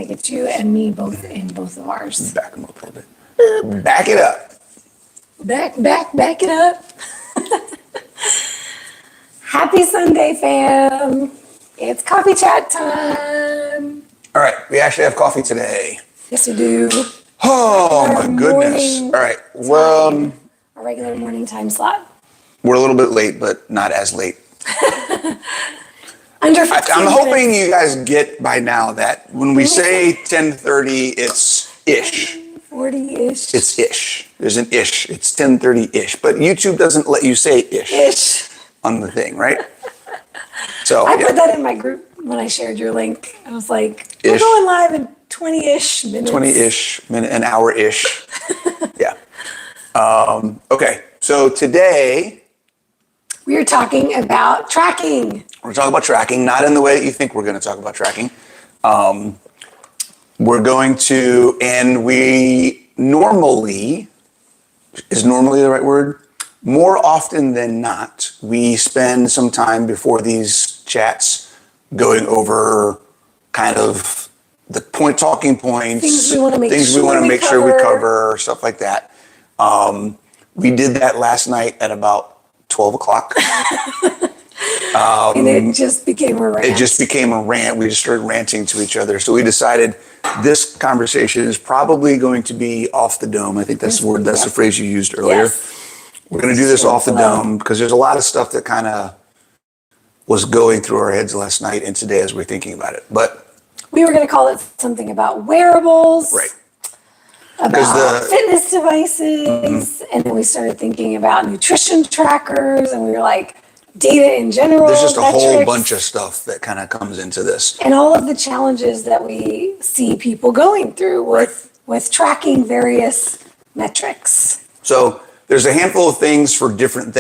to get you and me both in both of ours. Back them up a little bit. Back it up. Back it up. Happy Sunday, fam. It's coffee chat time. All right, we actually have coffee today. Yes, we do. Oh, my goodness. All right, well, a regular morning time slot. We're a little bit late, but not as late. Under 15 I'm hoping minutes. you guys get by now that when we say 10:30, it's ish. 40-ish. It's ish. There's an ish. It's 10:30-ish. But YouTube doesn't let you say ish on the thing, right? So I put that in my group when I shared your link. I was like, we're going live in 20-ish minutes. 20-ish minute, an hour-ish. Yeah. Okay. So today we are talking about tracking. We're talking about tracking, not in the way that you think we're going to talk about tracking. We're going to, and we normally, is normally the right word? More often than not, we spend some time before these chats going over kind of the talking points, things we want to make sure we cover, stuff like that. We did that last night at about 12 o'clock. And it just became a rant. It just became a rant. We just started ranting to each other. So we decided this conversation is probably going to be off the dome. I think that's the word, that's the phrase you used earlier. Yes. We're going to do this off the dome because there's a lot of stuff that kind of was going through our heads last night and today as we're thinking about it. But we were going to call it something about wearables. Right. About fitness devices. And then we started thinking about nutrition trackers. And we were like, data in general. There's just a whole bunch of stuff that kind of comes into this. And all of the challenges that we see people going through with tracking various metrics. So there's a handful of things for different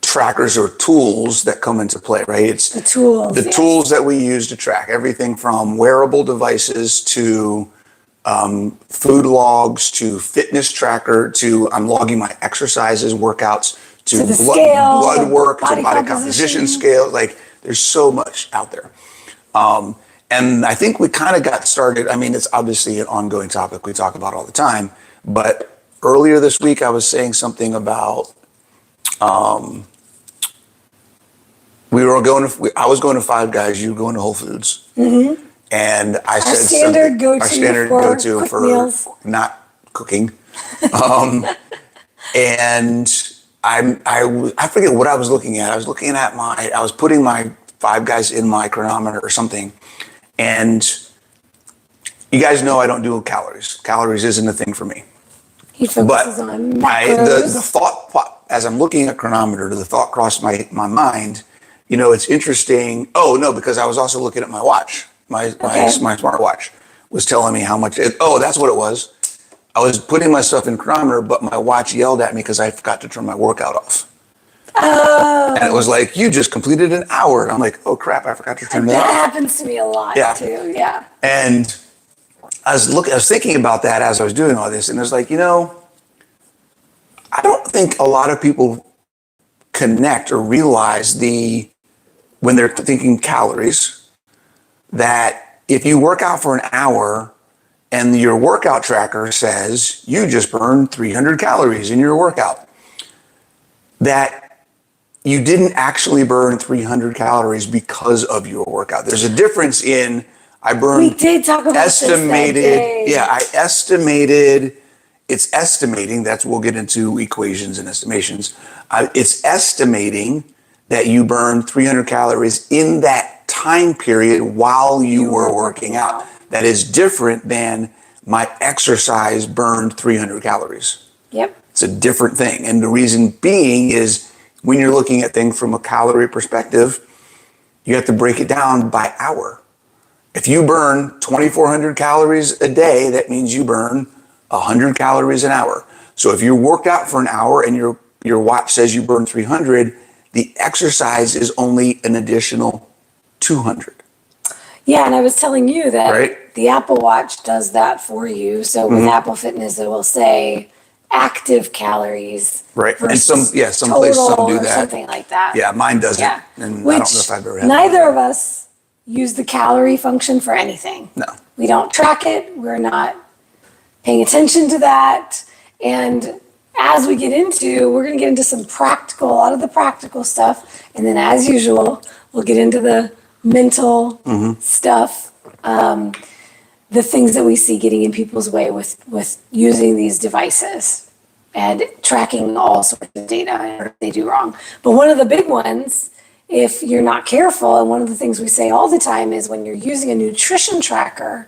trackers or tools that come into play, right? It's the tools. Tools that we use to track everything from wearable devices to food logs to fitness tracker to I'm logging my exercises, workouts to blood work to body composition scale. Like there's so much out there. And I think we kind of got started. I mean, it's obviously an ongoing topic we talk about all the time. But earlier this week, I was saying something about I was going to Five Guys, you were going to Whole Foods. Mm-hmm. And I said standard go-to for meals. Not cooking. And I forget what I was looking at. I was putting my Five Guys in my chronometer or something. And you guys know I don't do calories. Calories isn't a thing for me. He focuses on macros. The thought, as I'm looking at chronometer, the thought crossed my mind, it's interesting. Oh, no, because I was also looking at my watch. My smartwatch was telling me how much. That's what it was. I was putting my stuff in chronometer, but my watch yelled at me because I forgot to turn my workout off. Oh. And it was like, you just completed an hour. And I'm like, oh crap, I forgot to turn that off. That happens to me a lot too. Yeah. And I was thinking about that as I was doing all this, and it was like, I don't think a lot of people connect or realize when they're thinking calories, that if you work out for an hour and your workout tracker says you just burned 300 calories in your workout, that you didn't actually burn 300 calories because of your workout. There's a difference in I burned. We did talk about estimated. This that day. Yeah, I estimated. It's estimating. We'll get into equations and estimations. It's estimating that you burned 300 calories in that time period while you were working out. That is different than my exercise burned 300 calories. Yep. It's a different thing. And the reason being is when you're looking at things from a calorie perspective, you have to break it down by hour. If you burn 2,400 calories a day, that means you burn 100 calories an hour. So if you worked out for an hour and your watch says you burn 300, the exercise is only an additional 200. Yeah, and I was telling you that the Apple Watch does that for you. So with Apple Fitness, it will say active calories. Right. And some places do that. Something like that. Yeah, mine doesn't. Yeah. And I don't know if I've ever had neither of us use the calorie function for anything. No. We don't track it. We're not paying attention to that. And as we we're going to get into a lot of the practical stuff. And then as usual, we'll get into the mental stuff, the things that we see getting in people's way with using these devices and tracking all sorts of data they do wrong. But one of the big ones, if you're not careful, and one of the things we say all the time is when you're using a nutrition tracker,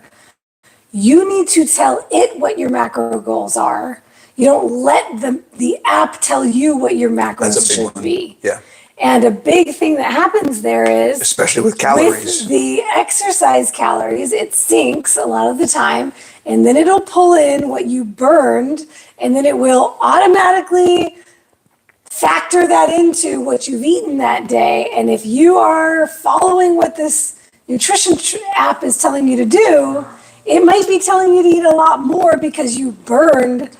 you need to tell it what your macro goals are. You don't let the app tell you what your macros should be. Yeah. And a big thing that happens there is, especially with calories, with the exercise calories, it syncs a lot of the time, and then it'll pull in what you burned, and then it will automatically factor that into what you've eaten that day. And if you are following what this nutrition app is telling you to do, it might be telling you to eat a lot more because you burned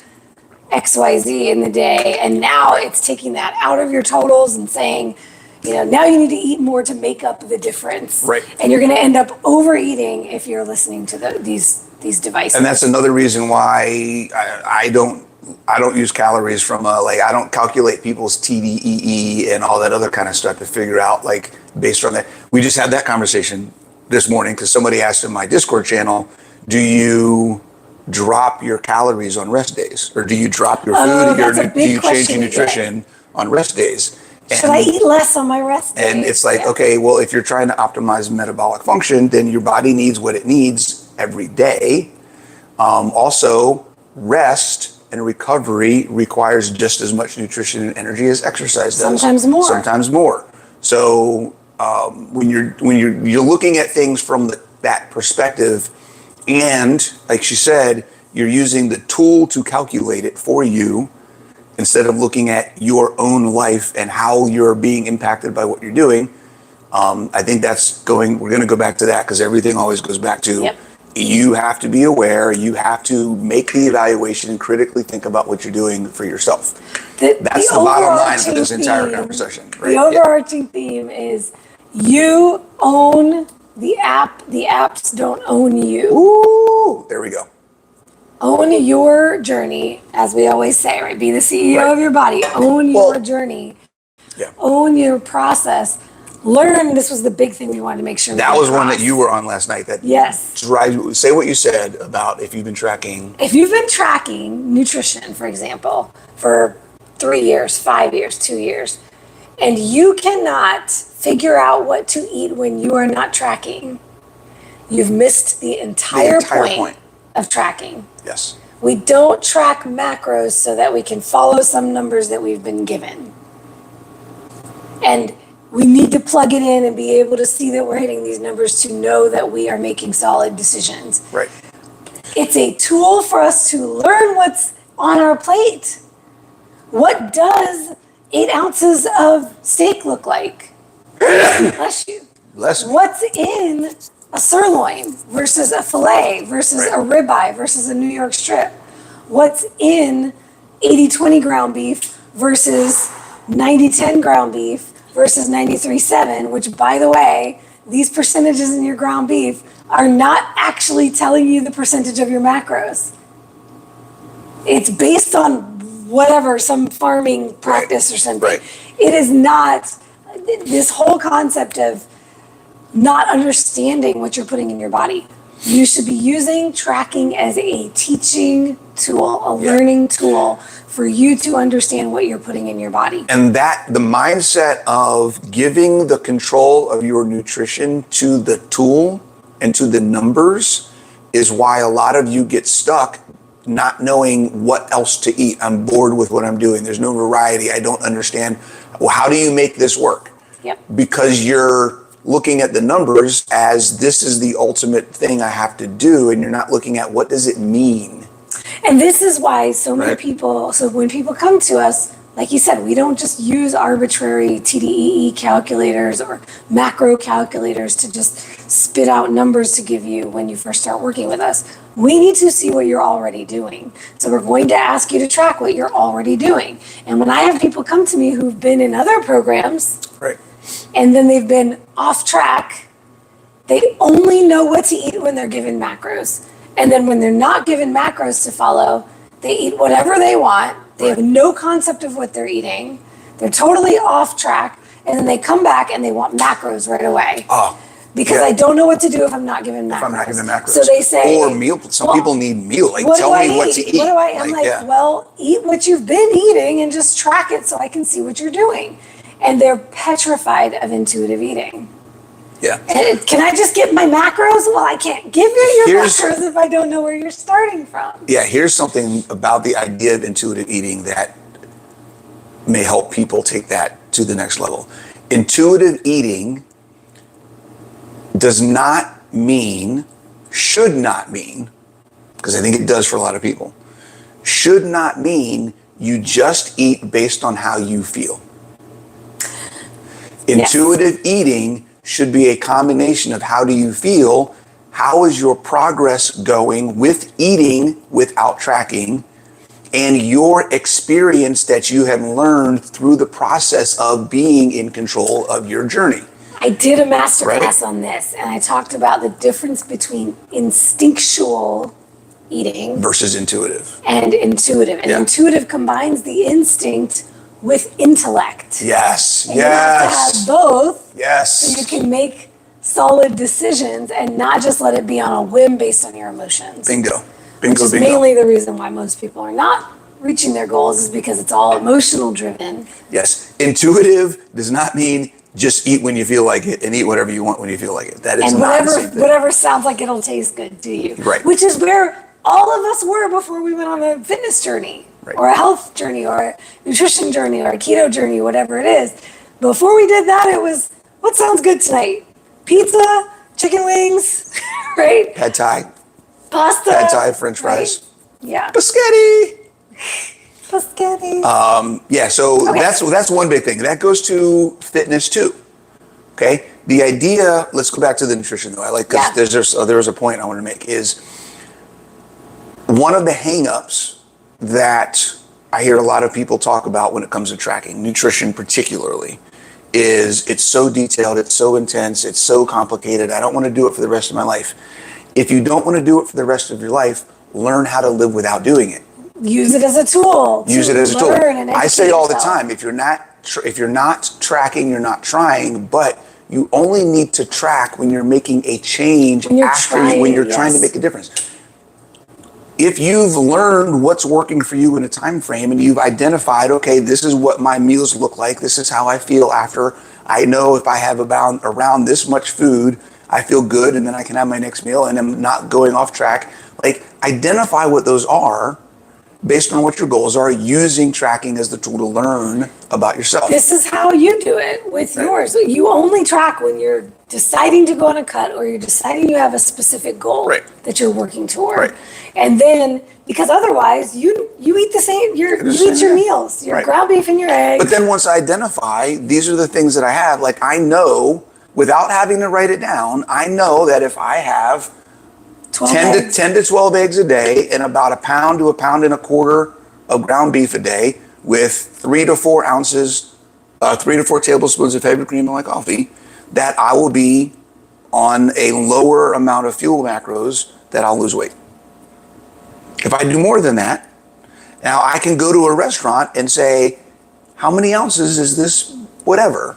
XYZ in the day, and now it's taking that out of your totals and saying, now you need to eat more to make up the difference. Right. And you're going to end up overeating if you're listening to these devices. And that's another reason why I don't use calories from I don't calculate people's TDEE and all that other kind of stuff to figure out based on that. We just had that conversation this morning because somebody asked in my Discord channel, do you drop your calories on rest days, or do you drop your food? Do you change your nutrition on rest days? Should I eat less on my rest days? And it's okay, well, if you're trying to optimize metabolic function, then your body needs what it needs every day. Also, rest and recovery requires just as much nutrition and energy as exercise does. Sometimes more. So when you're looking at things from that perspective, and like she said, you're using the tool to calculate it for you instead of looking at your own life and how you're being impacted by what you're doing. I think we're going to go back to that because everything always goes back to you have to be aware, you have to make the evaluation and critically think about what you're doing for yourself. That's the bottom line for this entire conversation. Right? The overarching theme is you own the app, the apps don't own you. Ooh, there we go. Own your journey, as we always say, right? Be the CEO of your body. Own your journey. Yeah. Own your process. Learn. This was the big thing we wanted to make sure. That was one that you were on last night. Say what you said about if you've been tracking. If you've been tracking nutrition, for example, for 3 years, 5 years, 2 years, and you cannot figure out what to eat when you are not tracking, you've missed the entire point of tracking. Yes. We don't track macros so that we can follow some numbers that we've been given. And we need to plug it in and be able to see that we're hitting these numbers to know that we are making solid decisions. Right. It's a tool for us to learn what's on our plate. What does 8 ounces of steak look like? Bless you. What's in a sirloin versus a filet versus a ribeye versus a New York strip? What's in 80-20 ground beef versus 90-10 ground beef versus 93-7, which, by the way, these percentages in your ground beef are not actually telling you the percentage of your macros. It's based on whatever, some farming practice or something. Right. It is not this whole concept of not understanding what you're putting in your body. You should be using tracking as a teaching tool, a learning tool for you to understand what you're putting in your body. And the mindset of giving the control of your nutrition to the tool and to the numbers is why a lot of you get stuck not knowing what else to eat. I'm bored with what I'm doing. There's no variety. I don't understand. Well, how do you make this work? Yep. Because you're looking at the numbers as this is the ultimate thing I have to do, and you're not looking at what does it mean. And this is why so many people, so when people come to us, like you said, we don't just use arbitrary TDEE calculators or macro calculators to just spit out numbers to give you when you first start working with us. We need to see what you're already doing. So we're going to ask you to track what you're already doing. And when I have people come to me who've been in other programs, Right. and then they've been off track, They only know what to eat when they're given macros. And then when they're not given macros to follow, they eat whatever they want. They have no concept of what they're eating. They're totally off track. And then they come back and they want macros right away. Oh. Because I don't know what to do if I'm not given macros. If I'm not given macros. So they say, or meal. Some people need meal. Like, tell me what to eat. What do I? I'm like, well, eat what you've been eating and just track it so I can see what you're doing. And they're petrified of intuitive eating. Yeah. And can I just get my macros? Well, I can't give you your macros if I don't know where you're starting from. Yeah, here's something about the idea of intuitive eating that may help people take that to the next level. Intuitive eating does not mean, should not mean, because I think it does for a lot of people, should not mean you just eat based on how you feel. Intuitive eating should be a combination of how do you feel, how is your progress going with eating without tracking, and your experience that you have learned through the process of being in control of your journey. I did a masterclass on this, and I talked about the difference between instinctual eating versus intuitive. And intuitive. And intuitive combines the instinct with intellect. Yes, and you have to have both. Yes. So you can make solid decisions and not just let it be on a whim based on your emotions. Bingo. Which is mainly the reason why most people are not reaching their goals, is because it's all emotional driven. Yes. Intuitive does not mean just eat when you feel like it and eat whatever you want when you feel like it. That is not the same thing. Whatever sounds like it'll taste good to you. Right. Which is where all of us were before we went on a fitness journey, or a health journey, or a nutrition journey, or a keto journey, whatever it is. Before we did that, it was, what sounds good tonight? Pizza, chicken wings, right? Pad Thai. Pasta. Pad Thai, French fries. Right? Yeah. Biscotti. Biscotti. Yeah, so that's one big thing. That goes to fitness too. Okay? The idea, let's go back to the nutrition though. I like, because there was a point I want to make, is one of the hang-ups that I hear a lot of people talk about when it comes to tracking, nutrition particularly, is it's so detailed, it's so intense, it's so complicated, I don't want to do it for the rest of my life. If you don't want to do it for the rest of your life, learn how to live without doing it. Use it as a tool. Use it as a tool. I say all the time, if you're not tracking, you're not trying, but you only need to track when you're making a change when you're trying to make a difference. If you've learned what's working for you in a time frame and you've identified, okay, this is what my meals look like, this is how I feel after, I know if I have around this much food, I feel good, and then I can have my next meal and I'm not going off track. Like, identify what those are based on what your goals are, using tracking as the tool to learn about yourself. This is how you do it with yours. You only track when you're deciding to go on a cut, or you're deciding you have a specific goal that you're working toward. And then, because otherwise you eat the same, you eat your meals, your ground beef and your eggs. But then once I identify, these are the things that I have, like I know, without having to write it down, I know that if I have 10 to 12 eggs a day and about a pound to a pound and a quarter of ground beef a day with 3 to 4 tablespoons of heavy cream in my coffee, that I will be on a lower amount of fuel macros, that I'll lose weight. If I do more than that, now I can go to a restaurant and say, how many ounces is this whatever?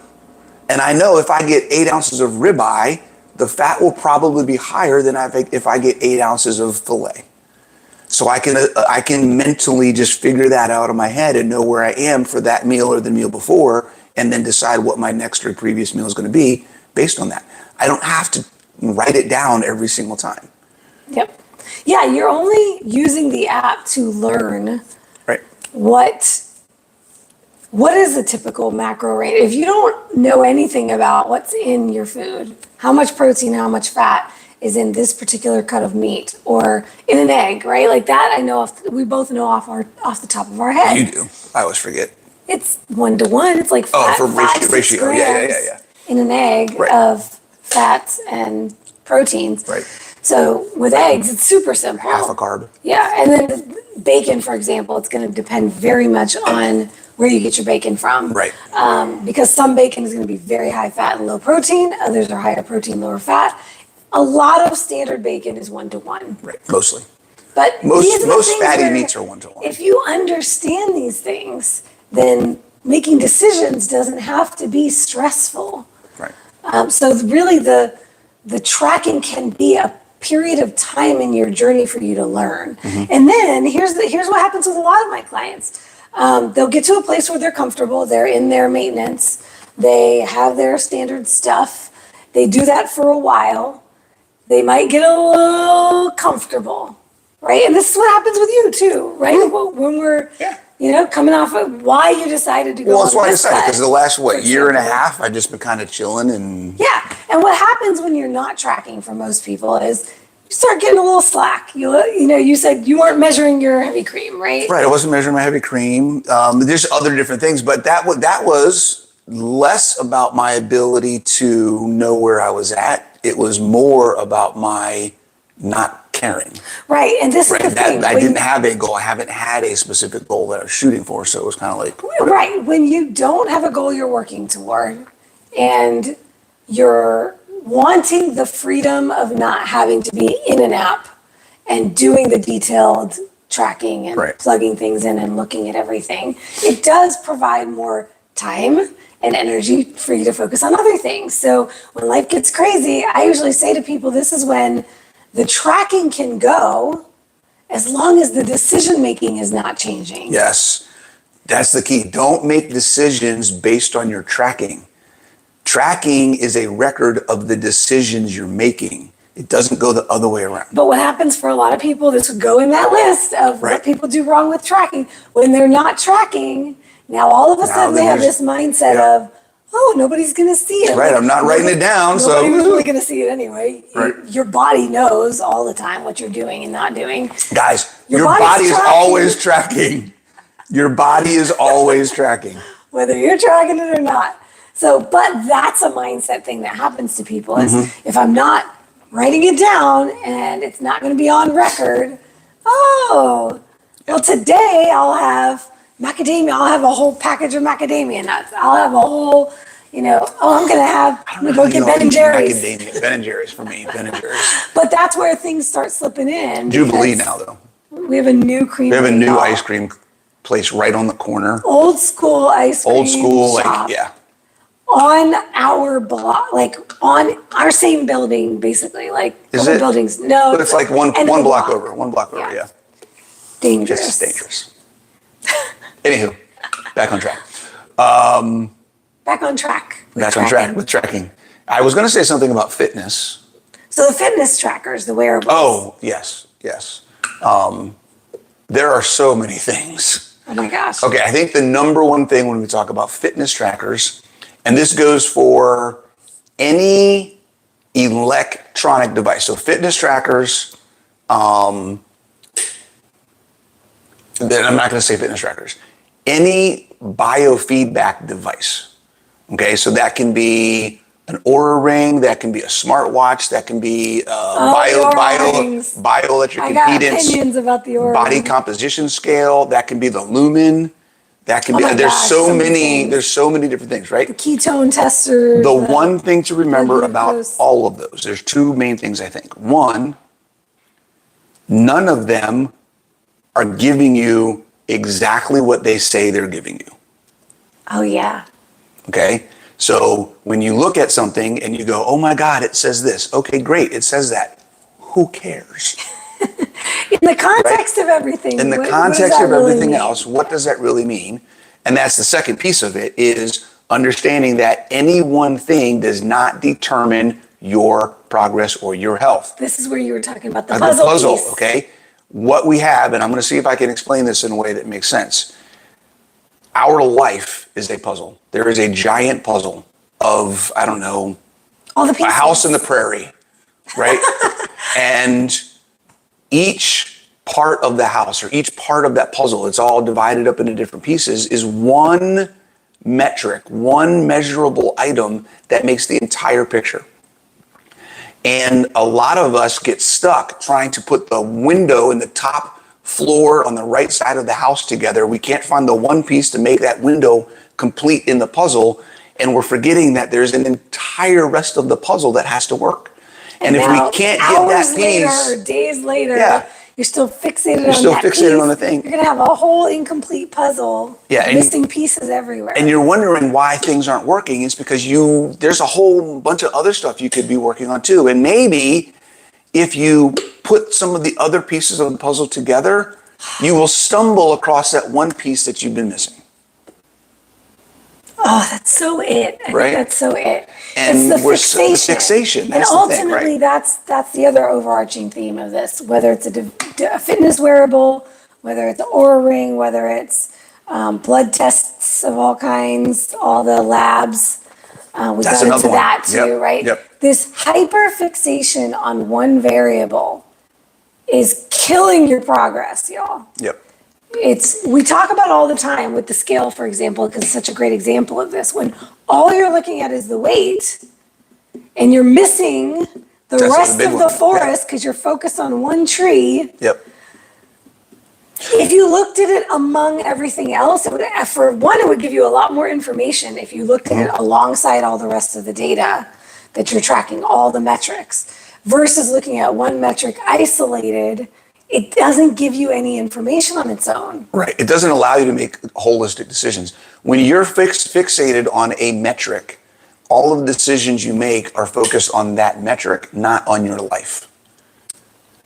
And I know if I get 8 ounces of ribeye, the fat will probably be higher than if I get 8 ounces of filet. So I can mentally just figure that out in my head and know where I am for that meal or the meal before, and then decide what my next or previous meal is going to be based on that. I don't have to write it down every single time. Yep. Yeah, you're only using the app to learn what is a typical macro range. If you don't know anything about what's in your food, how much protein, how much fat is in this particular cut of meat or in an egg, right? Like that, I know we both know off the top of our head. You do. I always forget. It's 1-to-1. It's like for ratio. Yeah. In an egg of fats and proteins. Right. So with eggs, it's super simple. Half a carb. Yeah, and then bacon, for example, it's going to depend very much on where you get your bacon from. Right. Because some bacon is going to be very high fat and low protein. Others are higher protein, lower fat. a lot of standard bacon is 1-to-1. Right, mostly. But Most these are the things fatty where meats are 1-to-1. if you understand these things, then making decisions doesn't have to be stressful. Right. So really the tracking can be a period of time in your journey for you to learn. And then here's what happens with a lot of my clients. They'll get to a place where they're comfortable, they're in their maintenance, they have their standard stuff, they do that for a while, they might get a little comfortable, right? And this is what happens with you too, right? When we're, coming off of why you decided to go Well, that's on why I this decided, because the last, for year and a example. half, I've just been kind of chilling and. Yeah, and what happens when you're not tracking for most people is you start getting a little slack. You said you weren't measuring your heavy cream, right? Right, I wasn't measuring my heavy cream. There's other different things, but that was less about my ability to know where I was at. It was more about my not caring. Right, and this Right, is the thing. I didn't have a goal. I haven't had a specific goal that I was shooting for, so it was kind of like. Whatever. Right, when you don't have a goal you're working toward and you're wanting the freedom of not having to be in an app and doing the detailed tracking and Right. plugging things in and looking at everything, it does provide more time and energy for you to focus on other things. So when life gets crazy, I usually say to people, this is when the tracking can go as long as the decision making is not changing. Yes, that's the key. Don't make decisions based on your tracking. Tracking is a record of the decisions you're making. It doesn't go the other way around. But what happens for a lot of people, this would go in that list of Right. what people do wrong with tracking. When they're not tracking, now all of a sudden they have this mindset of, oh, nobody's going to see it. Right, I'm not writing it down, so. Nobody's really going to see it anyway. Right. Your body knows all the time what you're doing and not doing. Guys, Your your body's body is tracking. always tracking. Your body is always tracking. Whether you're tracking it or not. So, but that's a mindset thing that happens to people is if I'm not writing it down and it's not going to be on record, well, today I'll have macadamia. I'll have a whole package of macadamia nuts. I'll have a whole, I'm going to go get Ben and Jerry's. Macadamia. Ben and Jerry's for me. Ben and Jerry's. But that's where things start slipping in. Jubilee because now, though. We have a new cream. We have a new ice cream place right on the corner. Old school ice cream. Old school, shop. like, yeah. On our block, like on our same building, basically, like Is couple it? buildings. No, But it's like one end of the block over. 1 block over, Yeah. yeah. Dangerous. Just dangerous. Anywho, back on track. Back on track. with Back on track tracking. with tracking. I was going to say something about fitness. So the fitness trackers, the wearables. Oh, yes. There are so many things. Oh my gosh. Okay, I think the number one thing when we talk about fitness trackers, and this goes for any electronic device. So fitness trackers, then I'm not going to say fitness trackers. Any biofeedback device. Okay, so that can be an Oura ring, that can be a smartwatch, that can be the Oura rings. bioelectric I got impedance, opinions about the Oura body ring. composition scale, that can be the lumen, that can Oh be, my there's gosh, so so many many, things. there's so many different things, right? Ketone testers. The one thing to remember about glucose. all of those, there's two main things I think. One, none of them are giving you exactly what they say they're giving you. Oh yeah. Okay? So when you look at something and you go, oh my God, it says this. Okay, great, it says that. Who cares? In the context of everything. In the what does context that of really everything mean? else, what does that really mean? And that's the second piece of it, is understanding that any one thing does not determine your progress or your health. This is where you were talking about the The puzzle piece. okay? What we have, and I'm going to see if I can explain this in a way that makes sense. Our life is a puzzle. There is a giant puzzle of, I don't know, All the a pieces. house in the prairie, right? And each part of the house or each part of that puzzle, it's all divided up into different pieces, is one metric, one measurable item that makes the entire picture. And a lot of us get stuck trying to put the window in the top floor on the right side of the house together. We can't find the one piece to make that window complete in the puzzle. And we're forgetting that there's an entire rest of the puzzle that has to work. And if now, we can't get hours that later piece, or days later, yeah, you're still fixated you're on still that fixated piece. on the thing. You're gonna have a whole incomplete puzzle, Yeah, missing pieces everywhere. and you're wondering why things aren't working. It's because there's a whole bunch of other stuff you could be working on too. And maybe if you put some of the other pieces of the puzzle together, you will stumble across that one piece that you've been missing. Oh, that's so it. I Right? think that's so it. And it's the we're fixation. the fixation. And That's the thing, ultimately, right? that's the other overarching theme of this. Whether it's a fitness wearable, whether it's an Oura ring, whether it's blood tests of all kinds, all the labs. We That's got another into one. that too, Yep, right? yep. This hyper fixation on one variable is killing your progress, y'all. Yep. We talk about all the time with the scale, for example, because it's such a great example of this. When all you're looking at is the weight and you're missing the That's rest the big of the one. forest because you're focused on one tree. Yep. If you looked at it among everything else, for one, it would give you a lot more information if you looked at it alongside all the rest of the data that you're tracking, all the metrics, versus looking at one metric isolated. It doesn't give you any information on its own. Right. It doesn't allow you to make holistic decisions. When you're fixated on a metric, all of the decisions you make are focused on that metric, not on your life.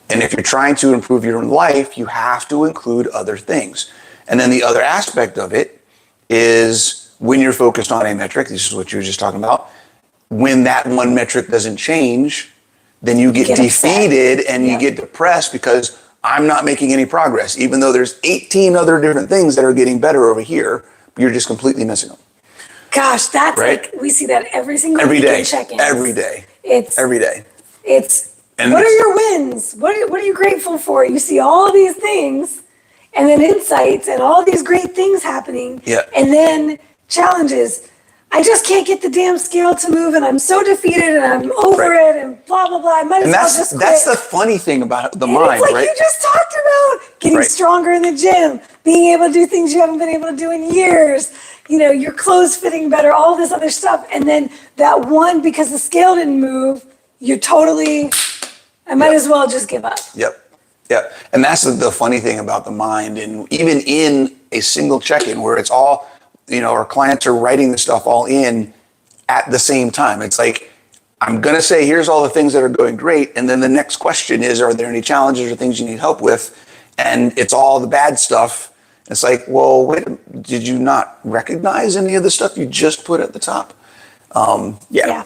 And if you're trying to improve your life, you have to include other things. And then the other aspect of it is when you're focused on a metric, this is what you were just talking about, when that one metric doesn't change, then you get defeated upset. And you get depressed because I'm not making any progress, even though there's 18 other different things that are getting better over here, but you're just completely missing them. Gosh, that's right? we see that every single every week day. in check-ins. Every day. Every day. And what are your wins? What are you grateful for? You see all these things and then insights and all these great things happening. Yeah. And then challenges. I just can't get the damn scale to move and I'm so defeated and I'm over it and blah, blah, blah. I might as well just quit. That's the funny thing about the and mind, it's like right? You just talked about getting stronger in the gym, being able to do things you haven't been able to do in years, your clothes fitting better, all this other stuff. And then that one, because the scale didn't move, you're totally, I might as well just give up. Yep. And that's the funny thing about the mind. And even in a single check-in where it's all, our clients are writing the stuff all in at the same time. It's like, I'm going to say, here's all the things that are going great. And then the next question is, are there any challenges or things you need help with? And it's all the bad stuff. It's like, well, wait, did you not recognize any of the stuff you just put at the top? Yeah.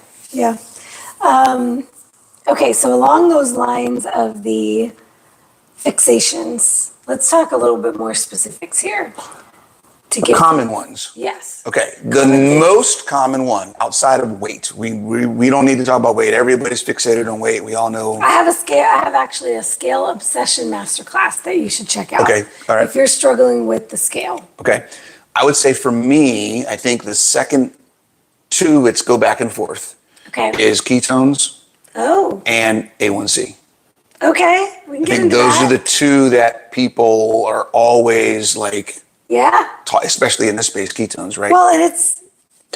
Okay, so along those lines of the fixations, let's talk a little bit more specifics here. Common ones. Yes. Okay, the most common one outside of weight. We don't need to talk about weight. Everybody's fixated on weight. We all know. I have actually a scale obsession masterclass that you should check out. Okay, all right. If you're struggling with the scale. Okay, I would say for me, I think the second two, it's go back and forth. Okay. Is ketones. Oh. And A1C. Okay, we can get into that. Those are the two that people are always like. Yeah. Especially in this space, ketones, right? Well, and it's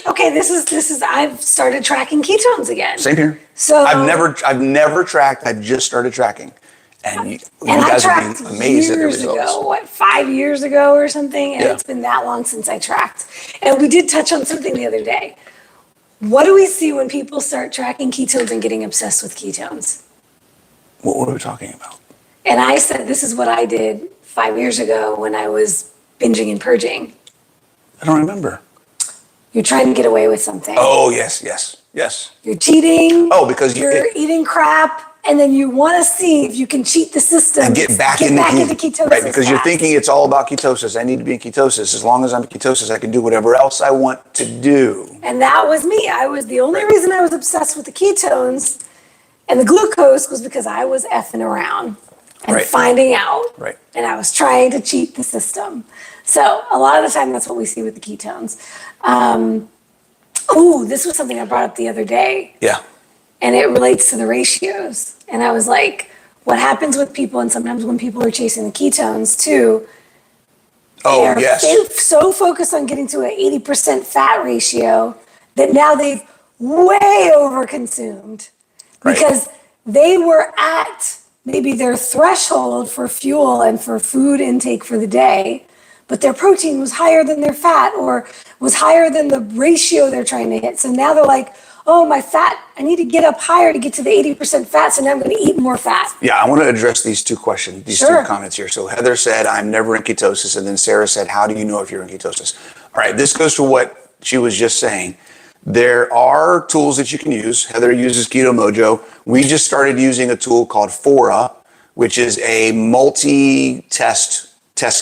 okay. This is. I've started tracking ketones again. Same here. So I've never tracked. I just started tracking, and you guys would be amazed at the results. 5 years ago or something, and it's been that long since I tracked. And we did touch on something the other day. What do we see when people start tracking ketones and getting obsessed with ketones? What were we talking about? And I said, this is what I did 5 years ago when I was binging and purging. I don't remember. You're trying to get away with something. Oh, yes. You're cheating. Oh, because you're eating crap, and then you want to see if you can cheat the system and get back into ketosis. Right, because you're thinking it's all about ketosis. I need to be in ketosis. As long as I'm in ketosis, I can do whatever else I want to do. And that was me. I was the only reason I was obsessed with the ketones and the glucose was because I was effing around and finding out. Right. And I was trying to cheat the system. So a lot of the time, that's what we see with the ketones. This was something I brought up the other day. Yeah. And it relates to the ratios. And I was like, what happens with people, and sometimes when people are chasing the ketones too, they're so focused on getting to an 80% fat ratio that now they've way overconsumed because they were at maybe their threshold for fuel and for food intake for the day, but their protein was higher than their fat or was higher than the ratio they're trying to hit. So now they're like, oh, my fat, I need to get up higher to get to the 80% fat, so now I'm going to eat more fat. Yeah, I want to address these two questions, these Sure. two comments here. So Heather said, I'm never in ketosis. And then Sarah said, how do you know if you're in ketosis? All right, this goes to what she was just saying. There are tools that you can use. Heather uses Keto Mojo. We just started using a tool called Oura, which is a multi-test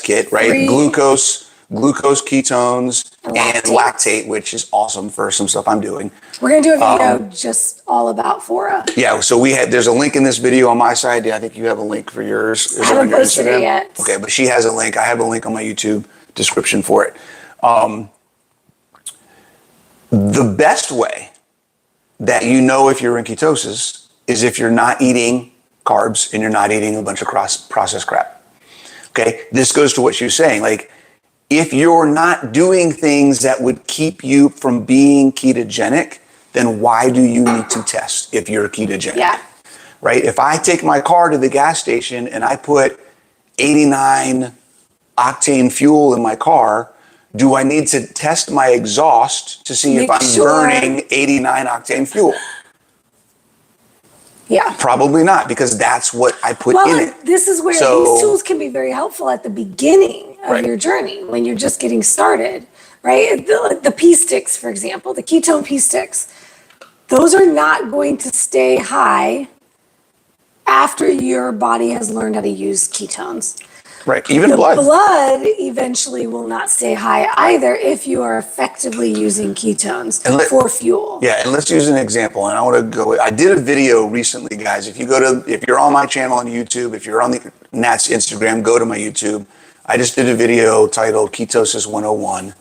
kit, right? Free. Glucose, ketones, and Lactate. lactate, which is awesome for some stuff I'm doing. We're going to do a video just all about Oura. Yeah, so there's a link in this video on my side. Yeah, I think you have a link for yours. Is I it haven't on your posted it Instagram? yet. Okay, but she has a link. I have a link on my YouTube description for it. The best way that you know if you're in ketosis is if you're not eating carbs and you're not eating a bunch of processed crap. Okay, this goes to what she was saying. Like, if you're not doing things that would keep you from being ketogenic, then why do you need to test if you're ketogenic? Yeah. Right? If I take my car to the gas station and I put 89 octane fuel in my car, do I need to test my exhaust to see if Make I'm sure. burning 89 octane fuel? Yeah. Probably not, because that's what I put Well, in it. this is where So- these tools can be very helpful at the beginning of Right. your journey when you're just getting started, right? The pea sticks, for example, the ketone pea sticks, those are not going to stay high after your body has learned how to use ketones. Right, even The blood. blood eventually will not stay high either if you are effectively using ketones And for fuel. Yeah, and let's use an example. And I want to go. I did a video recently, guys. If you're on my channel on YouTube, if you're on the Nat's Instagram, go to my YouTube. I just did a video titled Ketosis 101,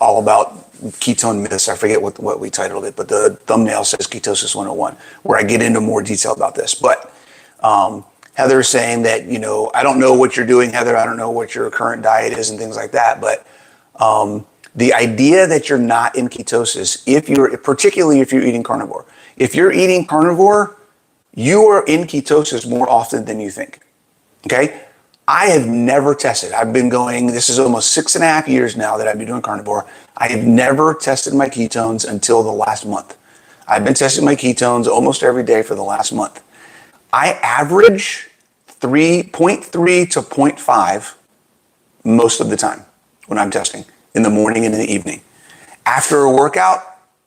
all about ketone myths. I forget what we titled it, but the thumbnail says Ketosis 101, where I get into more detail about this. But Heather's saying that, I don't know what you're doing, Heather. I don't know what your current diet is and things like that. But the idea that you're not in ketosis, particularly if you're eating carnivore, if you're eating carnivore, you are in ketosis more often than you think. Okay? I have never tested. I've been going, this is almost 6.5 years now that I've been doing carnivore. I have never tested my ketones until the last month. I've been testing my ketones almost every day for the last month. I average 0.3 to 0.5 most of the time when I'm testing, in the morning and in the evening. After a workout,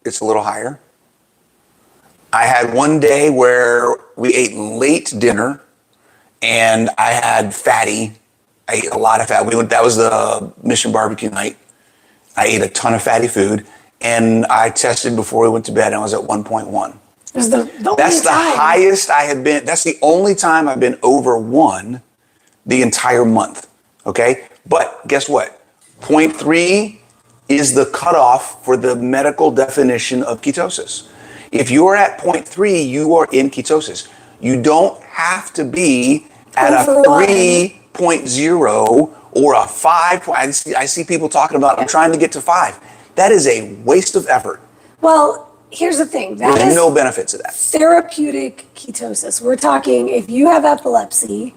it's a little higher. I had one day where we ate late dinner and I ate a lot of fat. That was the Mission Barbecue night. I ate a ton of fatty food and I tested before we went to bed and I was at 1.1. That's That's the highest I have been. That's the only time I've been over 1 the entire month. Okay. But guess what? 0.3 is the cutoff for the medical definition of ketosis. If you're at 0.3, you are in ketosis. You don't have to be at a Over 1. 3.0 or a 5. I see people talking about, I'm trying to get to 5. That is a waste of effort. Well, here's the thing. That There's is no benefit to that. therapeutic ketosis. We're talking if you have epilepsy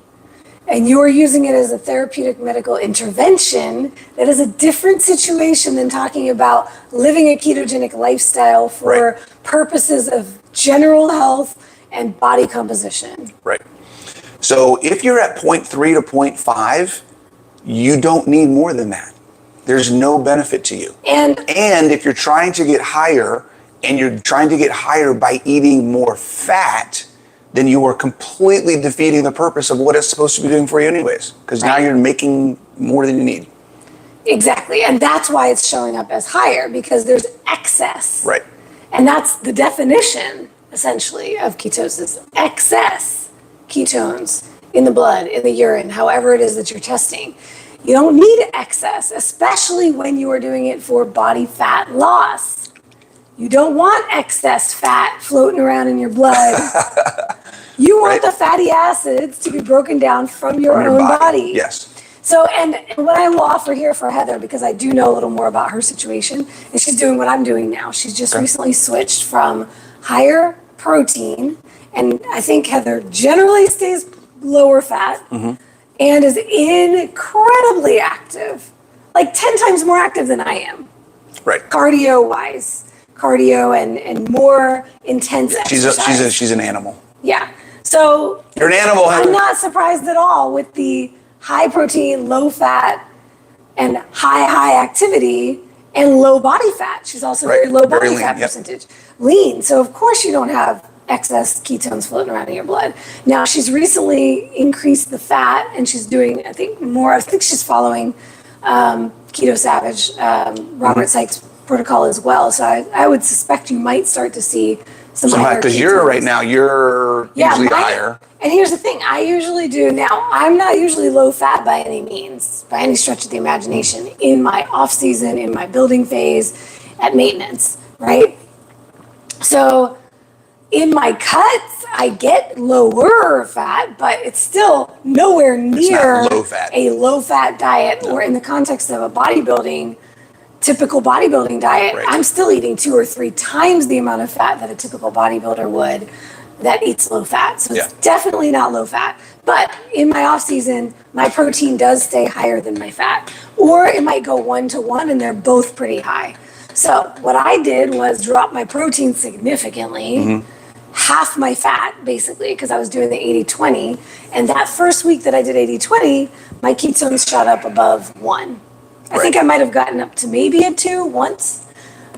and you're using it as a therapeutic medical intervention, that is a different situation than talking about living a ketogenic lifestyle for Right. purposes of general health and body composition. Right. So if you're at 0.3 to 0.5, you don't need more than that. There's no benefit to you. And if you're trying to get higher and you're trying to get higher by eating more fat, then you are completely defeating the purpose of what it's supposed to be doing for you anyways, because now you're making more than you need. exactly. And that's why it's showing up as higher, because there's excess. Right. And that's the definition, essentially, of ketosis. Excess ketones in the blood, in the urine, however it is that you're testing. You don't need excess, especially when you are doing it for body fat loss. You don't want excess fat floating around in your blood. You want the fatty acids to be broken down from your own body. Yes. So, and what I will offer here for Heather, because I do know a little more about her situation, and she's doing what I'm doing now. She's just recently switched from higher protein, and I think Heather generally stays lower fat and is incredibly active, like 10 times more active than I am. Right. Cardio-wise, and more intense exercise. She's an animal. Yeah. So You're an animal, Heather. I'm not surprised at all with the high protein, low fat, and high activity and low body fat. She's also very low body lean, fat yep. percentage. Lean. So of course you don't have excess ketones floating around in your blood. Now she's recently increased the fat and she's doing, I think she's following Keto Savage, Robert Sykes protocol as well. So I would suspect you might start to see some higher because ketones. you're usually higher. And here's the thing, I usually do, now I'm not usually low fat by any means, by any stretch of the imagination, in my off season, in my building phase, at maintenance, right? So in my cuts, I get lower fat, but it's still nowhere near low fat. a low fat diet, or in the context of a typical bodybuilding diet, Right. I'm still eating 2 or 3 times the amount of fat that a typical bodybuilder would that eats low fat. So it's definitely not low fat. But in my off season, my protein does stay higher than my fat. Or it might go 1 to 1 and they're both pretty high. So what I did was drop my protein significantly, half my fat basically, because I was doing the 80-20. And that first week that I did 80-20, my ketones shot up above 1. I think I might have gotten up to maybe a 2 once.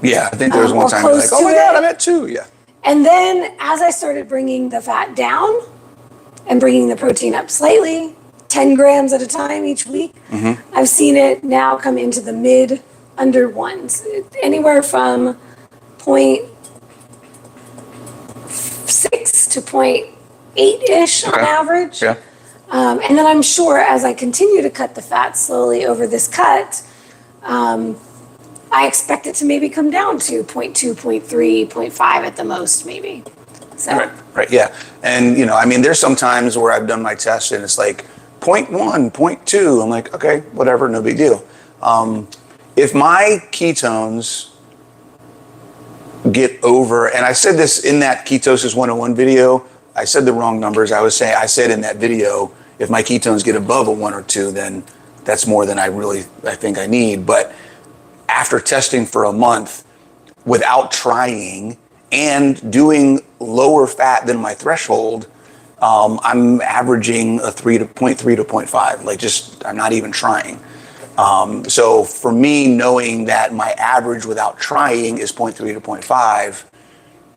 Yeah, I think there was one or time you're like, close oh my to God, it. I'm at 2. Yeah. And then as I started bringing the fat down and bringing the protein up slightly, 10 grams at a time each week, I've seen it now come into the under 1s, anywhere from 0.6 to 0.8-ish on average. Yeah. And then I'm sure as I continue to cut the fat slowly over this cut, I expect it to maybe come down to 0.2, 0.3, 0.5 at the most, maybe. So. Right, yeah. And, there's some times where I've done my test and it's like 0.1, 0.2. I'm like, okay, whatever, no big deal. If my ketones get over, and I said this in that Ketosis 101 video, I said the wrong numbers. I said in that video, if my ketones get above a 1 or 2, then that's more than I think I need. But after testing for a month without trying and doing lower fat than my threshold, I'm averaging a 0.3 to 0.5. Like I'm not even trying. So for me, knowing that my average without trying is 0.3 to 0.5,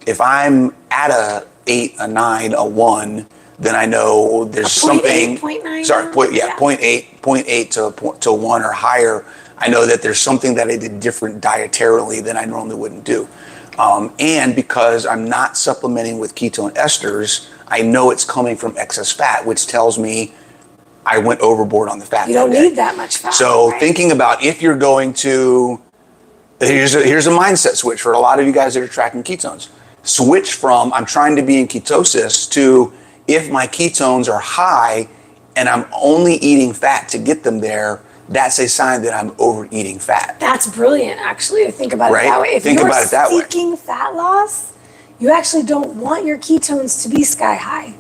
if I'm at a 8, a 9, a 1, then I know there's something. 0.9? Sorry, 0.8 to 1 or higher. I know that there's something that I did different dietarily than I normally wouldn't do. And because I'm not supplementing with ketone esters, I know it's coming from excess fat, which tells me I went overboard on the fat. You don't need that much fat. So thinking about if you're going to, here's a mindset switch for a lot of you guys that are tracking ketones. Switch from I'm trying to be in ketosis to if my ketones are high and I'm only eating fat to get them there, that's a sign that I'm overeating fat. That's brilliant, actually, to think about it that way. If you're seeking fat loss, you actually don't want your ketones to be sky high.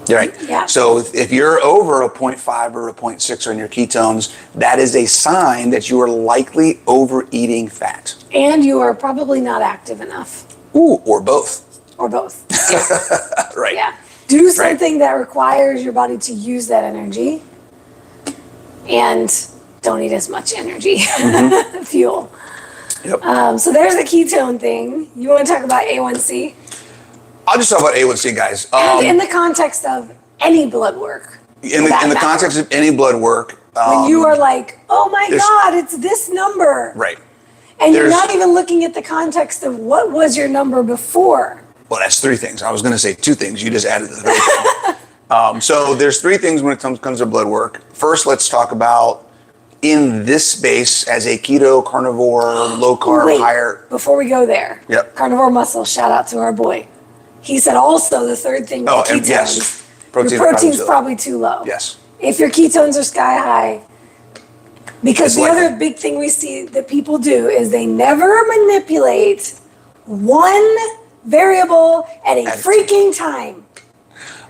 Right. Yeah. So if you're over a 0.5 or a 0.6 on your ketones, that is a sign that you are likely overeating fat. And you are probably not active enough. Ooh, or both. Or both. Yeah. Right. Yeah. Do something that requires your body to use that energy and don't eat as much energy, fuel. Yep. So there's a ketone thing. You want to talk about A1C? I'll just talk about A1C, guys. And in the context of any blood work. In the context of any blood work. When you are like, oh my God, it's this number. Right. And you're not even looking at the context of what was your number before. Well, that's 3 things. I was going to say 2 things. You just added the third thing. So there's 3 things when it comes to blood work. First, let's talk about in this space as a keto, carnivore, low carb, higher. Before we go there, Carnivore Muscle, shout out to our boy. He said also the third thing with ketones, and yes, your protein's probably too low. Yes. If your ketones are sky high, because the other big thing we see that people do is they never manipulate one variable at a freaking time.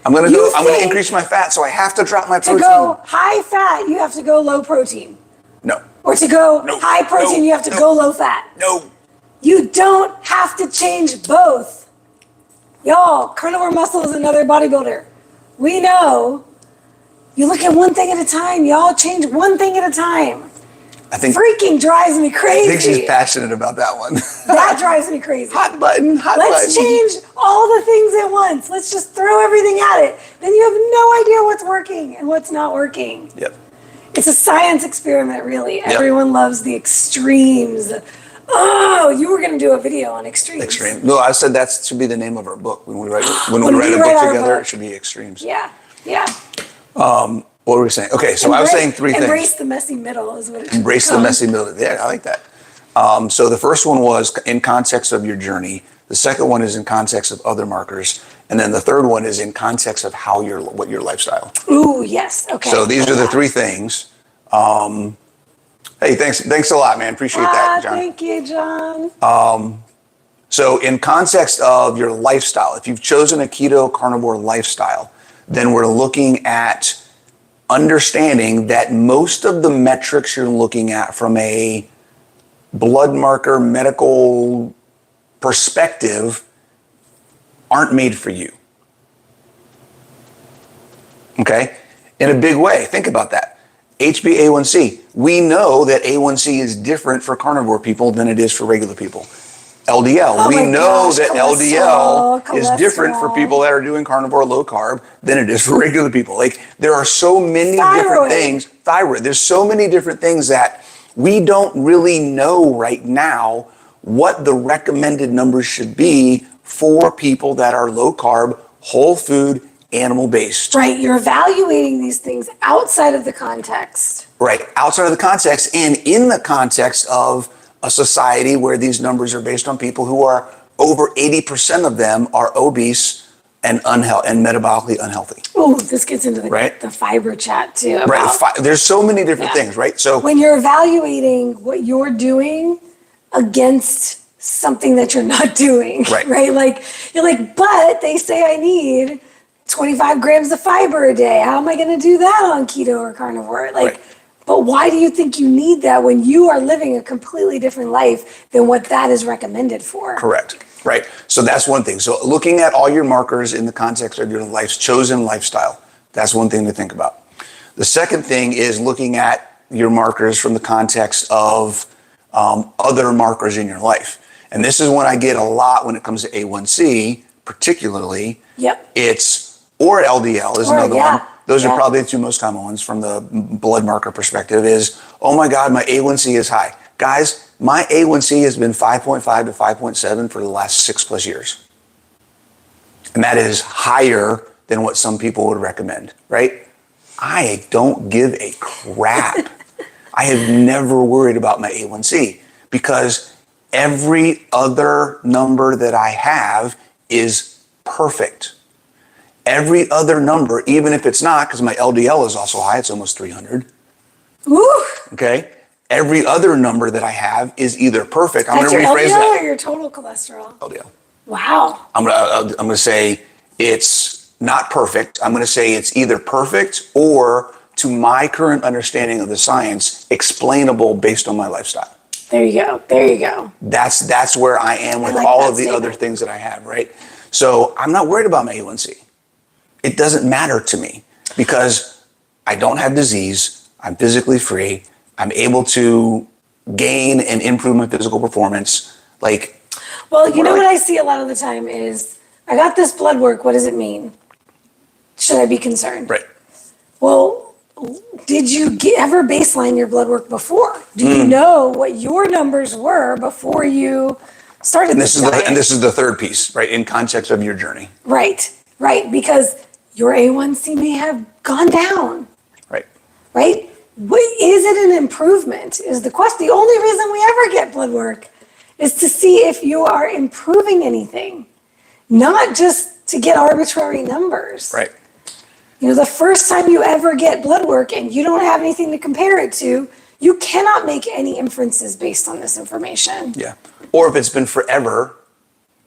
I'm going to increase my fat, so I have to drop my protein. To go high fat, you have to go low protein. No. Or to go high protein, you have to go low fat. No. You don't have to change both. Y'all, carnivore muscle is another bodybuilder. We know. You look at one thing at a time. Y'all change one thing at a time. I think freaking drives me crazy. I think she's passionate about that one. That drives me crazy. Hot button, hot button. Let's change all the things at once. Let's just throw everything at it. Then you have no idea what's working and what's not working. Yep. It's a science experiment, really. Yep. Everyone loves the extremes. Oh, you were going to do a video on extremes. Extreme. No, I said that should be the name of our book. When we write a book together, it should be extremes. Yeah, yeah. What were we saying? Okay, so I was saying three things. Embrace the messy middle is what it should Embrace the messy middle. Yeah, I like that. So the first one was in context of your journey. The second one is in context of other markers. And then the third one is in context of what your lifestyle. Ooh, yes. Okay. So these are the three things. Hey, thanks a lot, man. Appreciate that, John. Thank you, John. So in context of your lifestyle, if you've chosen a keto carnivore lifestyle, then we're looking at understanding that most of the metrics you're looking at from a blood marker medical perspective aren't made for you. Okay? In a big way. Think about that. HbA1c. We know that A1c is different for carnivore people than it is for regular people. LDL. We know that LDL is different for people that are doing carnivore low carb than it is for regular people. Like, there are so many different things. Thyroid. There's so many different things that we don't really know right now what the recommended numbers should be for people that are low carb, whole food, animal based. Right. You're evaluating these things outside of the context. Right. Outside of the context and in the context of a society where these numbers are based on people who are over 80% of them are obese and metabolically unhealthy. Oh, this gets into the fiber chat too. Right. There's so many different things, right? So when you're evaluating what you're doing against something that you're not doing, right? Like, you're like, but they say I need 25 grams of fiber a day. How am I going to do that on keto or carnivore? Like, but why do you think you need that when you are living a completely different life than what that is recommended for? Correct. Right. So that's one thing. So looking at all your markers in the context of your life's chosen lifestyle, that's one thing to think about. The second thing is looking at your markers from the context of other markers in your life. And this is when I get a lot when it comes to A1C, particularly. Yep. Or LDL is another one. Those are probably the two most common ones from the blood marker perspective is, oh my God, my A1C is high. Guys, my A1C has been 5.5 to 5.7 for the last 6+ years. And that is higher than what some people would recommend, right? I don't give a crap. I have never worried about my A1C because every other number that I have is perfect. Every other number, even if it's not, because my LDL is also high, it's almost 300. Woo! Okay? Every other number that I have is either perfect. I'm That's going to rephrase LDL that. Or your total cholesterol? LDL. Wow. I'm going to say it's not perfect. I'm going to say it's either perfect or, to my current understanding of the science, explainable based on my lifestyle. There you go. There you go. That's where I am with all of the other things that I have, right? So I'm not worried about my A1C. It doesn't matter to me because I don't have disease. I'm physically free. I'm able to gain and improve my physical performance. Well, you know what I see a lot of the time is, I got this blood work. What does it mean? Should I be concerned? Right. Well, did you ever baseline your blood work before? Do you know what your numbers were before you started this diet? And this is the third piece, right? In context of your journey. Right. Because your A1C may have gone down. Right? Is it an improvement is the question. The only reason we ever get blood work is to see if you are improving anything, not just to get arbitrary numbers. Right. The first time you ever get blood work and you don't have anything to compare it to, you cannot make any inferences based on this information. Yeah. Or if it's been forever,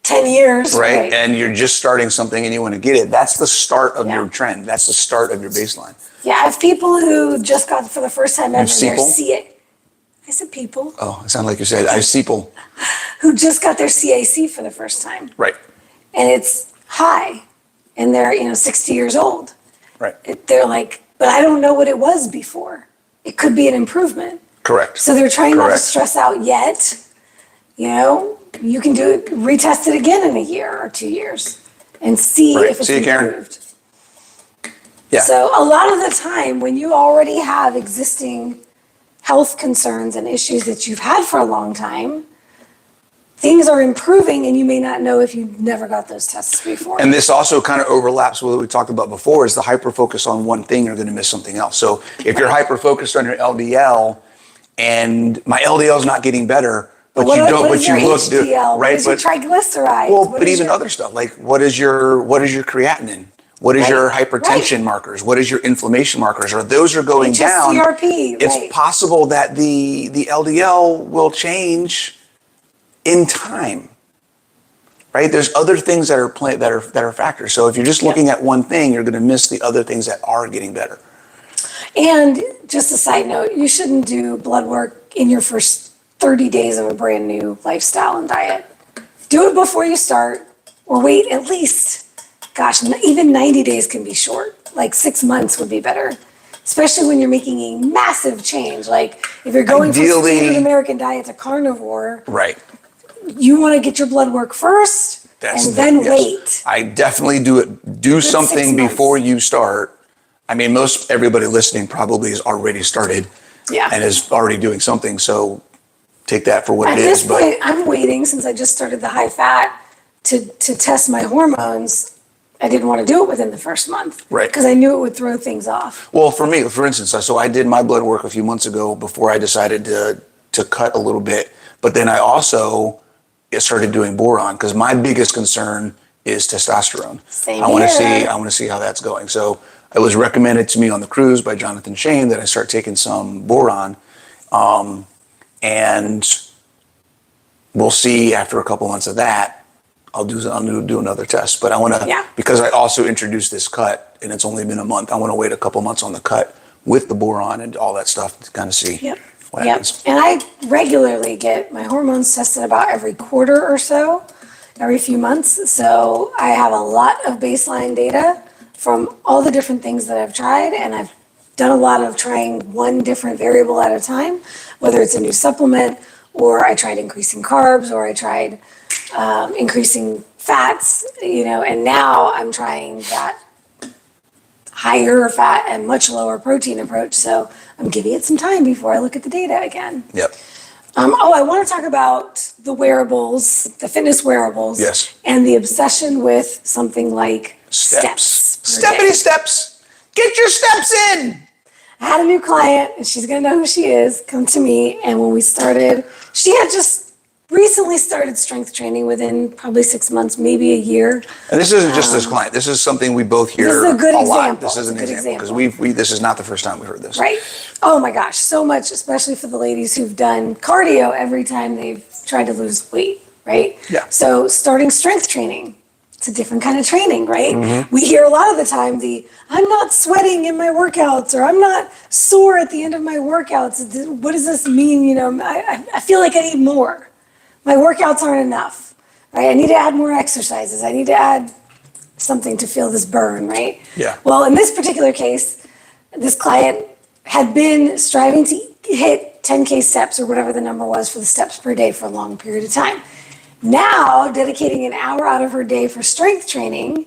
10 years. right? And you're just starting something and you want to get it. That's the start of Yeah. your trend. That's the start of your baseline. Yeah, I have people who just got for the first time ever their people? I said people. Oh, it sounded like you said I people. Who just got their CAC for the first time. Right. And it's high. And they're, 60 years old. Right. They're like, but I don't know what it was before. It could be an improvement. Correct. So they're trying not to Correct. stress out yet. You can do it, retest it again in a year or 2 years and see Right. if it's See you, Karen. improved. Yeah. So a lot of the time when you already have existing health concerns and issues that you've had for a long time, things are improving and you may not know if you never got those tests before. And this also kind of overlaps with what we talked about before, is the hyper-focus on one thing, you're going to miss something else. So if you're hyper-focused on your LDL and my LDL is not getting better, but what you don't, what but is you your look, HDL? right? What is your triglycerides? Well, What but is even your- other stuff, like what is your creatinine? What is Right, your hypertension right. markers? What is your inflammation markers? Or those are going down. HSCRP, It's right. possible that the LDL will change in time. Right? There's other things that are factors. So if you're just looking at one thing, you're going to miss the other things that are getting better. And just a side note, you shouldn't do blood work in your first 30 days of a brand new lifestyle and diet. Do it before you start, or wait at least, even 90 days can be short. Like 6 months would be better, especially when you're making a massive change. Like if you're going from Ideally- standard American diet to carnivore, Right. you want to get your blood work first and then yes. wait. I definitely do it. Do something 6 months. before you start. I mean, everybody listening probably has already started Yeah. and is already doing something. So take that for what At it this is. point, I'm waiting since I just started the high fat to test my hormones. I didn't want to do it within the first month. Right. Because I knew it would throw things off. Well, for me, for instance, so I did my blood work a few months ago before I decided to cut a little bit. But then I also started doing boron because my biggest concern is testosterone. Same I want to here. see how that's going. So it was recommended to me on the cruise by Jonathan Shane that I start taking some boron, and we'll see after a couple months of that. I'll do another test, but I want to, Yeah. because I also introduced this cut and it's only been a month. I want to wait a couple months on the cut with the boron and all that stuff to kind of see what happens. And I regularly get my hormones tested about every quarter or so, every few months. So I have a lot of baseline data from all the different things that I've tried, and I've done a lot of trying one different variable at a time, whether it's a new supplement or I tried increasing carbs or I tried increasing fats, and now I'm trying that higher fat and much lower protein approach. So I'm giving it some time before I look at the data again. Yep. I want to talk about the wearables, the fitness wearables. Yes. And the obsession with something like steps. per day. Steppity steps. Get your steps in. I had a new client, and she's going to know who she is, come to me. And when we started, she had just recently started strength training within probably 6 months, maybe a year. And this isn't just this client. This is something we both hear This is a good lot. example. This is an It's a good example because this is not the first time we heard this. Right. Oh my gosh, so much, especially for the ladies who've done cardio every time they've tried to lose weight, right? Yeah. So starting strength training, it's a different kind of training, right? Mm-hmm. We hear a lot of the time I'm not sweating in my workouts, or I'm not sore at the end of my workouts. What does this mean? I feel like I need more. My workouts aren't enough, right? I need to add more exercises. I need to add something to feel this burn, right? Yeah. Well, in this particular case, this client had been striving to hit 10K steps or whatever the number was for the steps per day for a long period of time. Now, dedicating an hour out of her day for strength training,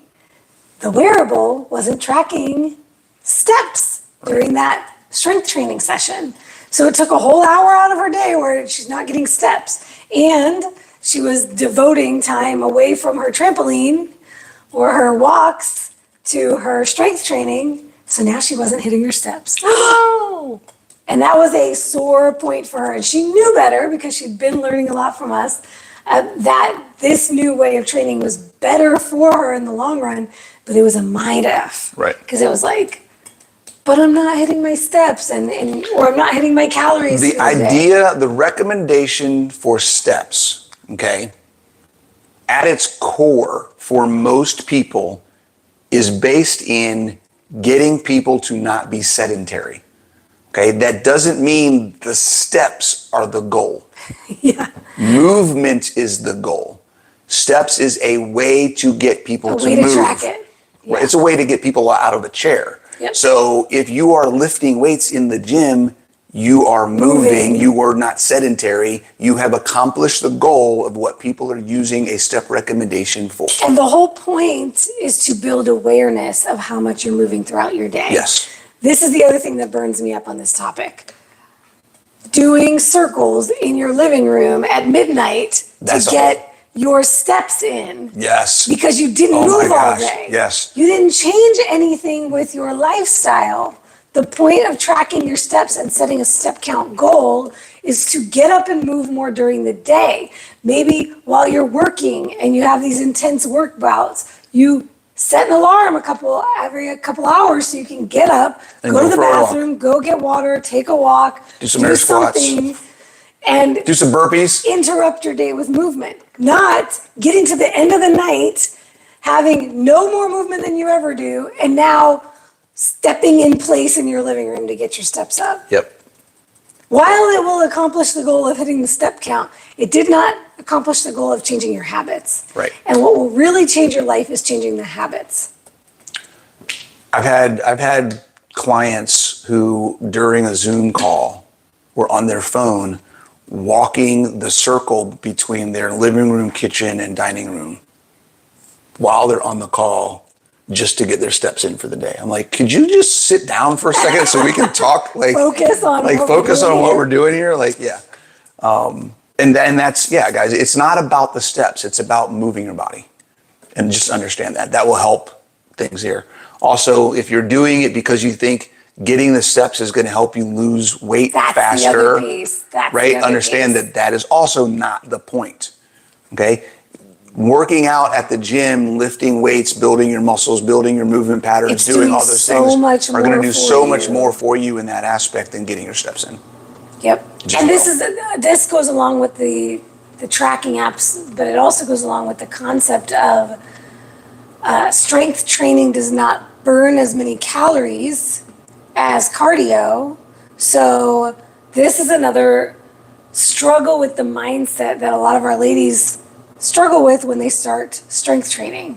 the wearable wasn't tracking steps during that strength training session. So it took a whole hour out of her day where she's not getting steps. And she was devoting time away from her trampoline or her walks to her strength training. So now she wasn't hitting her steps. Oh. And that was a sore point for her. And she knew better because she'd been learning a lot from us, that this new way of training was better for her in the long run. But it was a mind F. Right. Because it was like, but I'm not hitting my steps or I'm not hitting my calories. The for the day. idea, the recommendation for steps, okay, at its core for most people is based in getting people to not be sedentary. Okay, that doesn't mean the steps are the goal. Yeah. Movement is the goal. Steps is a way to get people A to way move. to track it. Yeah. It's a way to get people out of a chair. Yep. So if you are lifting weights in the gym, you are moving, you are not sedentary, you have accomplished the goal of what people are using a step recommendation for. And the whole point is to build awareness of how much you're moving throughout your day. Yes. This is the other thing that burns me up on this topic. Doing circles in your living room at midnight to get your steps in. Yes. Because you didn't move all day. Yes. You didn't change anything with your lifestyle. The point of tracking your steps and setting a step count goal is to get up and move more during the day. Maybe while you're working and you have these intense work bouts, you set an alarm every couple hours so you can get up, and go to the bathroom, go get water, take a walk, do some air squats, and do some burpees. Interrupt your day with movement, not getting to the end of the night, having no more movement than you ever do, and now stepping in place in your living room to get your steps up. Yep. While it will accomplish the goal of hitting the step count, it did not accomplish the goal of changing your habits. Right. And what will really change your life is changing the habits. I've had clients who during a Zoom call were on their phone walking the circle between their living room, kitchen, and dining room while they're on the call just to get their steps in for the day. I'm like, could you just sit down for a second so we can talk? Like, focus on what we're doing here. Like, yeah. And that's, yeah, guys, it's not about the steps. It's about moving your body, and just understand that. That will help things here. Also, if you're doing it because you think getting the steps is going to help you lose weight faster, the other piece. That's right? the other Understand piece. that is also not the point. Okay. Working out at the gym, lifting weights, building your muscles, building your movement patterns, doing all those things are going to do so much more for you in that aspect than getting your steps in. Yep. And this goes along with the tracking apps, but it also goes along with the concept of strength training does not burn as many calories as cardio. So this is another struggle with the mindset that a lot of our ladies struggle with when they start strength training,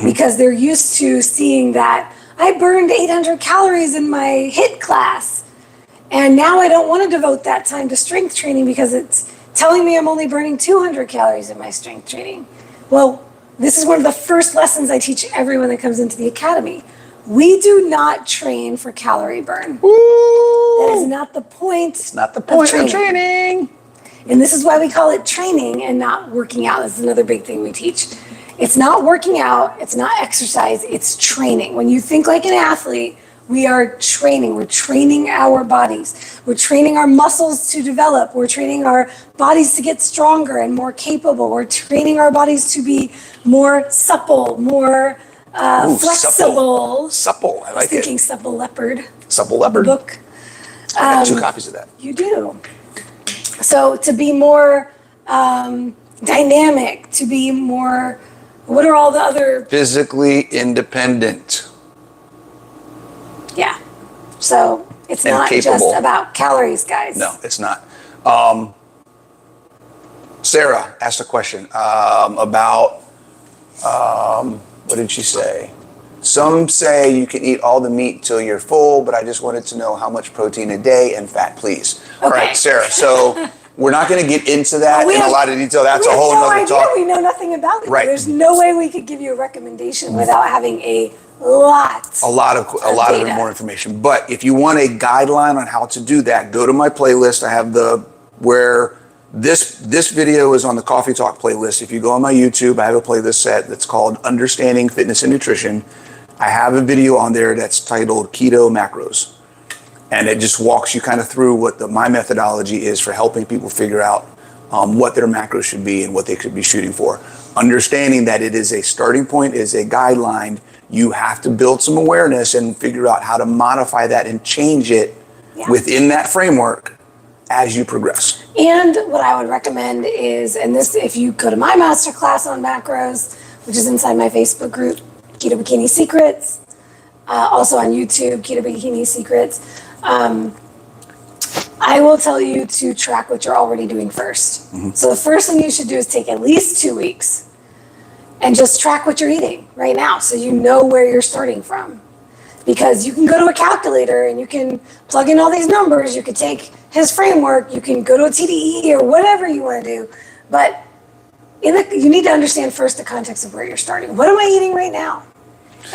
because they're used to seeing that I burned 800 calories in my HIIT class, and now I don't want to devote that time to strength training because it's telling me I'm only burning 200 calories in my strength training. Well, this is one of the first lessons I teach everyone that comes into the academy. We do not train for calorie burn. Woo! That is not the point. It's not the point of training. And this is why we call it training and not working out. This is another big thing we teach. It's not working out, it's not exercise, it's training. When you think like an athlete, we are training. We're training our bodies. We're training our muscles to develop. We're training our bodies to get stronger and more capable. We're training our bodies to be more supple, more flexible. Supple, I like it. Thinking Supple Leopard. Supple Leopard. Book. I got 2 copies of that. You do. So to be more dynamic, to be more, what are all the other? Physically independent. Yeah. So it's And not capable. just about calories, guys. No, it's not. Sarah asked a question about, what did she say? Some say you can eat all the meat till you're full, but I just wanted to know how much protein a day and fat, please. Okay. All right, Sarah. So we're not going to get into that in a lot of detail. That's a whole nother talk. We know nothing about it. Right. There's no way we could give you a recommendation without having a lot of more information. But if you want a guideline on how to do that, go to my playlist. I have where this video is on the Coffee Talk playlist. If you go on my YouTube, I have a playlist set that's called Understanding Fitness and Nutrition. I have a video on there that's titled Keto Macros. And it just walks you kind of through what my methodology is for helping people figure out what their macros should be and what they could be shooting for. Understanding that it is a starting point, is a guideline. You have to build some awareness and figure out how to modify that and change it within that framework as you progress. And what I would recommend is, and this, if you go to my masterclass on macros, which is inside my Facebook group, Keto Bikini Secrets, also on YouTube, Keto Bikini Secrets, I will tell you to track what you're already doing first. So the first thing you should do is take at least 2 weeks and just track what you're eating right now so you know where you're starting from. Because you can go to a calculator and you can plug in all these numbers, you can take his framework, you can go to a TDE or whatever you want to do, but you need to understand first the context of where you're starting. What am I eating right now?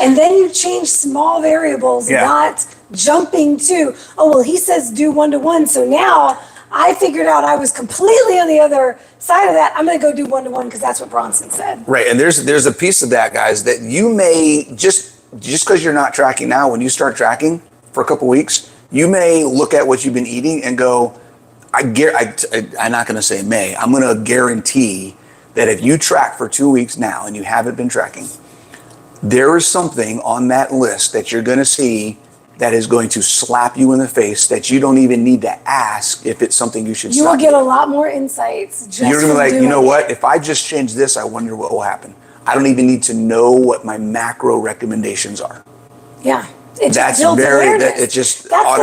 And then you change small variables, not jumping to, oh, well, he says do 1-to-1, so now I figured out I was completely on the other side of that. I'm going to go do 1-to-1 because that's what Bronson said. Right, and there's a piece of that, guys, that you may just because you're not tracking now, when you start tracking for a couple weeks, you may look at what you've been eating and go, I'm not going to say may, I'm going to guarantee that if you track for 2 weeks now and you haven't been tracking, there is something on that list that you're going to see that is going to slap you in the face that you don't even need to ask if it's something you should stop. You will get a lot more insights just You're going to be like, you know it. what? If I just change this, I wonder what will happen. I don't even need to know what my macro recommendations are. Yeah. That's automatically.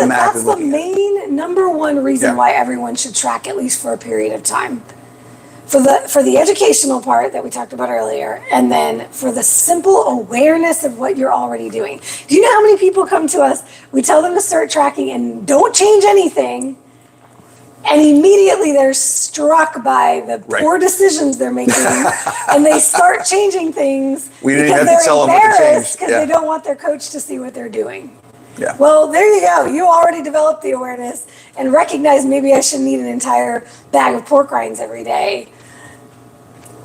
That's the main number one reason why everyone should track at least for a period of time. For the educational part that we talked about earlier, and then for the simple awareness of what you're already doing. Do you know how many people come to us, we tell them to start tracking and don't change anything, and immediately they're struck by the poor decisions they're making, and they start changing things because they're embarrassed because they don't want their coach to see what they're doing. Yeah. Well, there you go. You already developed the awareness and recognize maybe I shouldn't eat an entire bag of pork rinds every day.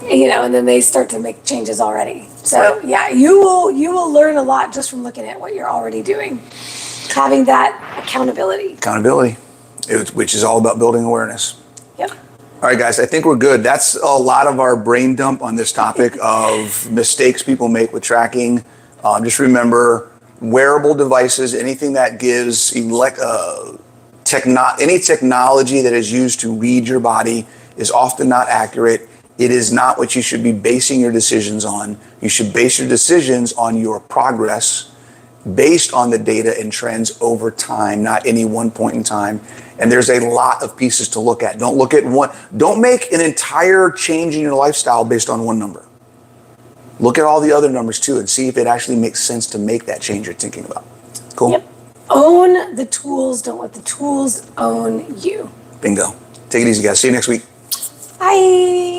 And then they start to make changes already. So you will learn a lot just from looking at what you're already doing. Having that accountability. Which is all about building awareness. Yep. All right, guys, I think we're good. That's a lot of our brain dump on this topic of mistakes people make with tracking. Just remember, wearable devices, anything that gives any technology that is used to read your body is often not accurate. It is not what you should be basing your decisions on. You should base your decisions on your progress based on the data and trends over time, not any one point in time. And there's a lot of pieces to look at. Don't look at one. Don't make an entire change in your lifestyle based on one number. Look at all the other numbers too and see if it actually makes sense to make that change you're thinking about. Cool? Yep. Own the tools. Don't let the tools own you. Bingo. Take it easy, guys. See you next week. Bye.